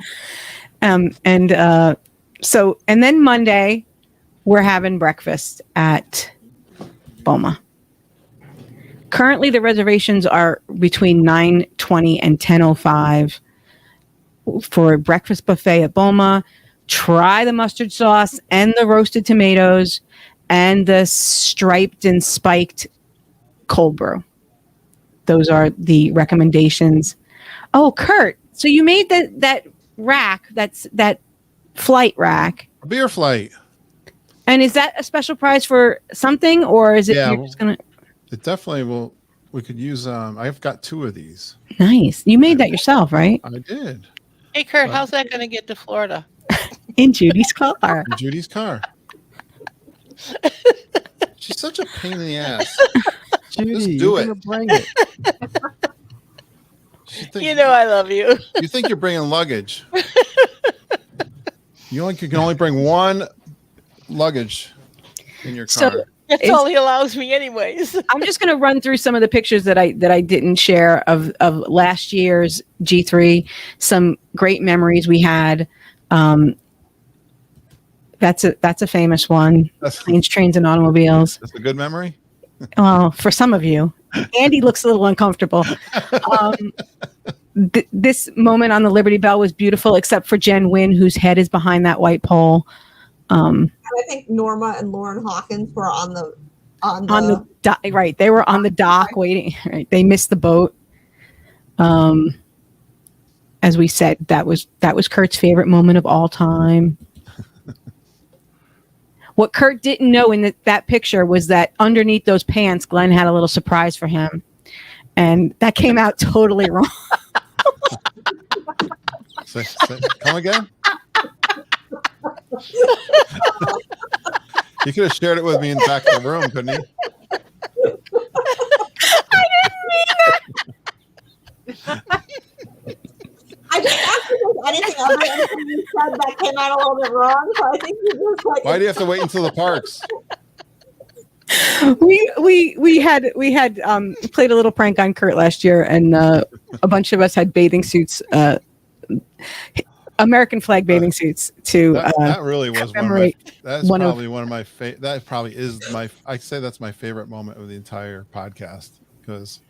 And then Monday, we're having breakfast at Boma. Currently, the reservations are between 9:20 and 10:05 for a breakfast buffet at Boma. Try the mustard sauce and the roasted tomatoes and the striped and spiked cold brew. Those are the recommendations. Oh, Curt, so you made that rack, that flight rack. A beer flight. And is that a special prize for something, or is it you're just gonna? It definitely will. We could use. I've got 2 of these. Nice. You made that yourself, right? I did. Hey, Curt, how's that going to get to Florida? In Judy's car. In Judy's car. She's such a pain in the ass. Judy, just do you're it. gonna bring it. I love you. You think you're bringing luggage? You can only bring one luggage in your car. So that's all he allows me, anyways. I'm just going to run through some of the pictures that I didn't share of last year's G3. Some great memories we had. That's a famous one. Planes, Trains, and Automobiles. That's a good memory. Well, for some of you, Andy looks a little uncomfortable. This moment on the Liberty Bell was beautiful, except for Jen Wynn, whose head is behind that white pole. I think Norma and Lauren Hawkins were on the dock. Right, they were on the dock waiting. Right, they missed the boat. As we said, that was Curt's favorite moment of all time. What Curt didn't know in that picture was that underneath those pants, Glenn had a little surprise for him. And that came out totally wrong. Come again? You could have shared it with me in the back of the room, couldn't you? I didn't mean that. I didn't actually think anything of it until you said that came out a little bit wrong. So I think you just like. Why do you have to wait until the parks? We had played a little prank on Curt last year, and a bunch of us had bathing suits, American flag bathing suits to. That really was commemorate one of my favorite. That probably is I'd say that's my favorite moment of the entire podcast because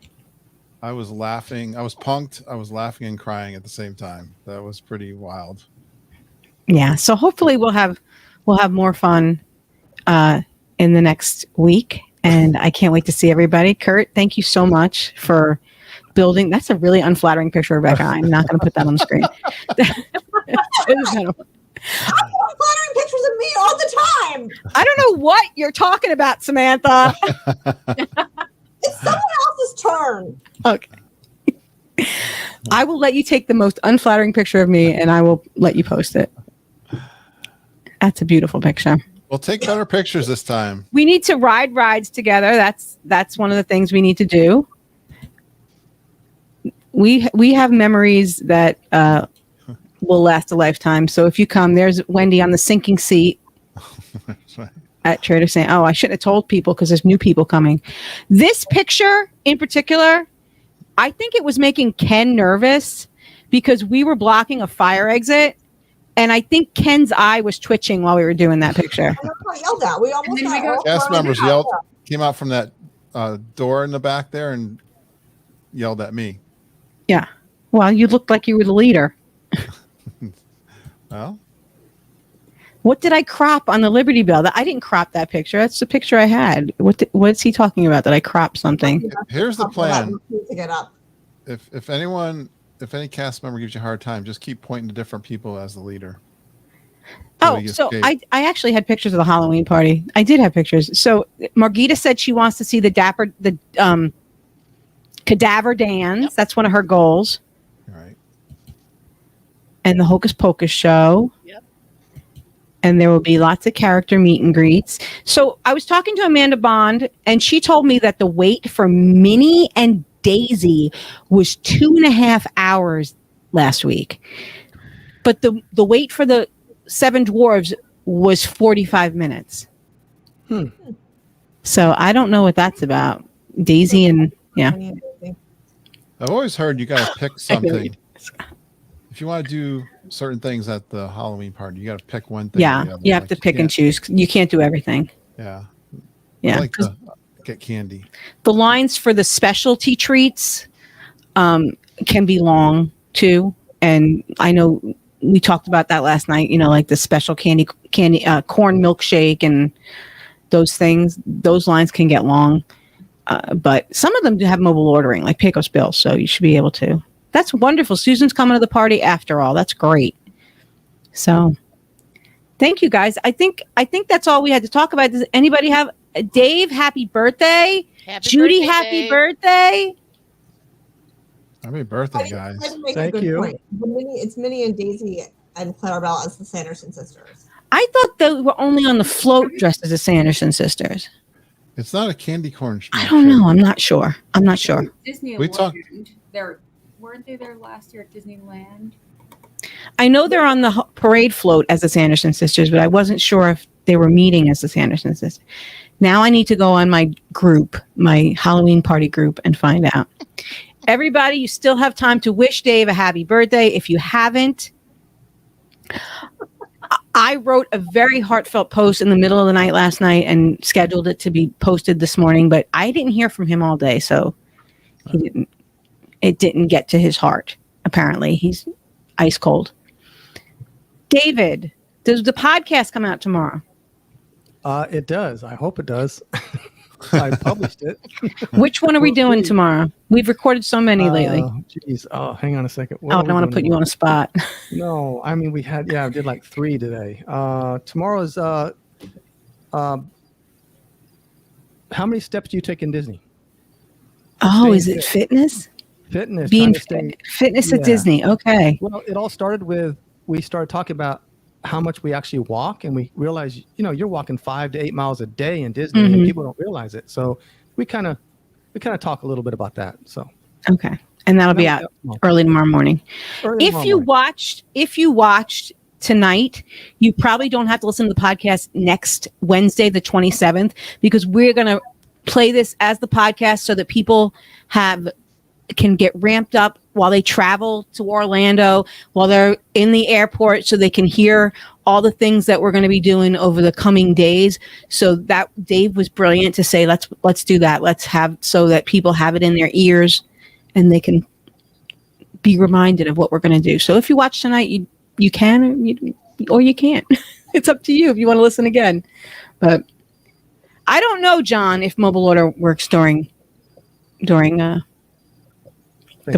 I was laughing. I was punked. I was laughing and crying at the same time. That was pretty wild. Yeah. So hopefully we'll have more fun in the next week, and I can't wait to see everybody. Curt, thank you so much for building. That's a really unflattering picture, Rebecca. I'm not going to put that on the screen. I'm flattering pictures of me all the time. I don't know what you're talking about, Samantha. It's someone else's turn. Okay. I will let you take the most unflattering picture of me, and I will let you post it. That's a beautiful picture. We'll take better pictures this time. We need to ride rides together. That's one of the things we need to do. We have memories that will last a lifetime. So if you come, there's Wendy on the sinking seat That's right. at Trader Sam. Oh, I shouldn't have told people because there's new people coming. This picture in particular, I think it was making Ken nervous because we were blocking a fire exit. And I think Ken's eye was twitching while we were doing that picture. And that's what I yelled at. We almost then we got go- Cast members came out from that door in the back there and yelled at me. Yeah. Well, you looked like you were the leader. Well, What did I crop on the Liberty Bell? I didn't crop that picture. That's the picture I had. What's he talking about? That I cropped something? here's the plan. To get up. If any cast member gives you a hard time, just keep pointing to different people as the leader. Oh, so I actually had pictures of the Halloween party. I did have pictures. So Margita said she wants to see the Cadaver Dans. Yep. That's one of her goals. All right. And the Hocus Pocus show. Yep. And there will be lots of character meet and greets. So I was talking to Amanda Bond, and she told me that the wait for Minnie and Daisy was 2.5 hours last week. But the wait for the Seven Dwarves was 45 minutes. So I don't know what that's about. Daisy and yeah. I've always heard you got to pick something. If you want to do certain things at the Halloween party, you got to pick one thing. Yeah, you have to pick and choose. You can't do everything. Yeah. Yeah. I like to get candy. The lines for the specialty treats can be long too. And I know we talked about that last night, like the special candy corn milkshake and those things. Those lines can get long. But some of them do have mobile ordering, like Pecos Bill, so you should be able to. That's wonderful. Susan's coming to the party after all. That's great. So thank you, guys. I think that's all we had to talk about. Does anybody have Dave, happy birthday. Judy, happy birthday. Happy birthday, guys. Thank you. It's Minnie and Daisy and Clarabelle as the Sanderson sisters. I thought they were only on the float dressed as the Sanderson sisters. It's not a candy corn. I don't know. I'm not sure. Disneyland. Weren't they there last year at Disneyland? I know they're on the parade float as the Sanderson sisters, but I wasn't sure if they were meeting as the Sanderson sisters. Now I need to go on my group, my Halloween party group, and find out. Everybody, you still have time to wish Dave a happy birthday. If you haven't, I wrote a very heartfelt post in the middle of the night last night and scheduled it to be posted this morning, but I didn't hear from him all day, so it didn't get to his heart. Apparently, he's ice cold. David, does the podcast come out tomorrow? It does. I hope it does. I published it. Which one are we doing tomorrow? We've recorded so many lately. Geez. Oh, hang on a second. I don't want to put you on a spot. No, I mean, I did like 3 today. Tomorrow's, how many steps do you take in Disney? Oh, is it fitness? Fitness. Being fitness at Disney. Okay. Well, it all started with, we started talking about how much we actually walk, and we realized, you're walking 5 to 8 miles a day in Disney, and people don't realize it. So we kind of talk a little bit about that. So okay, and that'll be out early tomorrow morning. If you watched tonight, you probably don't have to listen to the podcast next Wednesday, the 27th, because we're going to play this as the podcast so that people can get ramped up while they travel to Orlando, while they're in the airport, so they can hear all the things that we're going to be doing over the coming days. So that Dave was brilliant to say, let's do that. Let's have so that people have it in their ears and they can be reminded of what we're going to do. So if you watch tonight, you can or you can't. It's up to you if you want to listen again. But I don't know, John, if mobile order works during the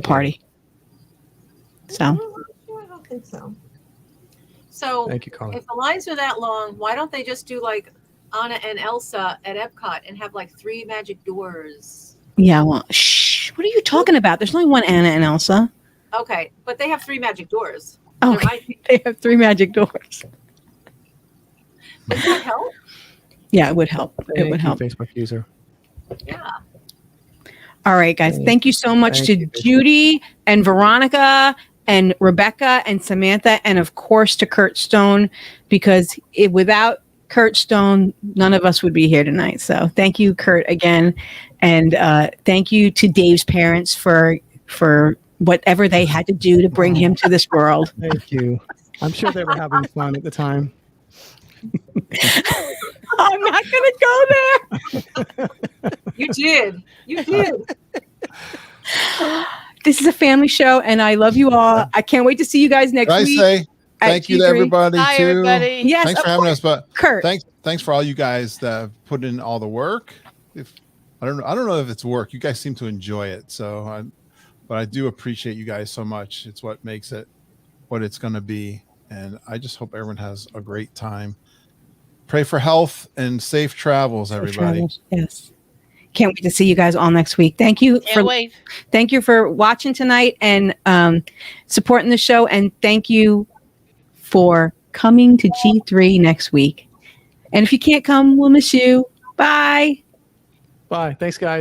party. So I don't think so. So thank you, Carla. If the lines are that long, why don't they just do like Anna and Elsa at Epcot and have like 3 magic doors? Yeah, well, shh. What are you talking about? There's only one Anna and Elsa. Okay, but they have 3 magic doors. Oh, There might be- they have 3 magic doors. Does that help? Yeah, it would help. It Thank would you, help. Facebook user. Yeah. All right, guys. Thank you so much Thank to you, Facebook. Judy and Veronica and Rebecca and Samantha, and of course to Curt Stone, because without Curt Stone, none of us would be here tonight. So thank you, Curt, again. And thank you to Dave's parents for whatever they had to do to bring him to this world. Thank you. I'm sure they were having fun at the time. I'm not going to go there. You did. You did. This is a family show, and I love you all. I can't wait to see you guys next Can I week. say thank you to G3. everybody Hi, too. everybody. Yes, Thanks of for having course. us, but Curt. thanks for all you guys that have put in all the work. I don't know if it's work. You guys seem to enjoy it, but I do appreciate you guys so much. It's what makes it what it's going to be, and I just hope everyone has a great time. Pray for health and safe travels, everybody. Yes. Can't wait to see you guys all next week. Thank you Can't wait. Thank you for watching tonight and supporting the show, and thank you for coming to G3 next week. And if you can't come, we'll miss you. Bye. Bye. Thanks, guys.